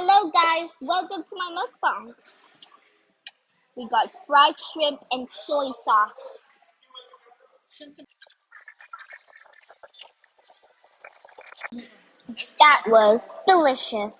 Hello guys, welcome to my mukbang. We got fried shrimp and soy sauce. That was delicious.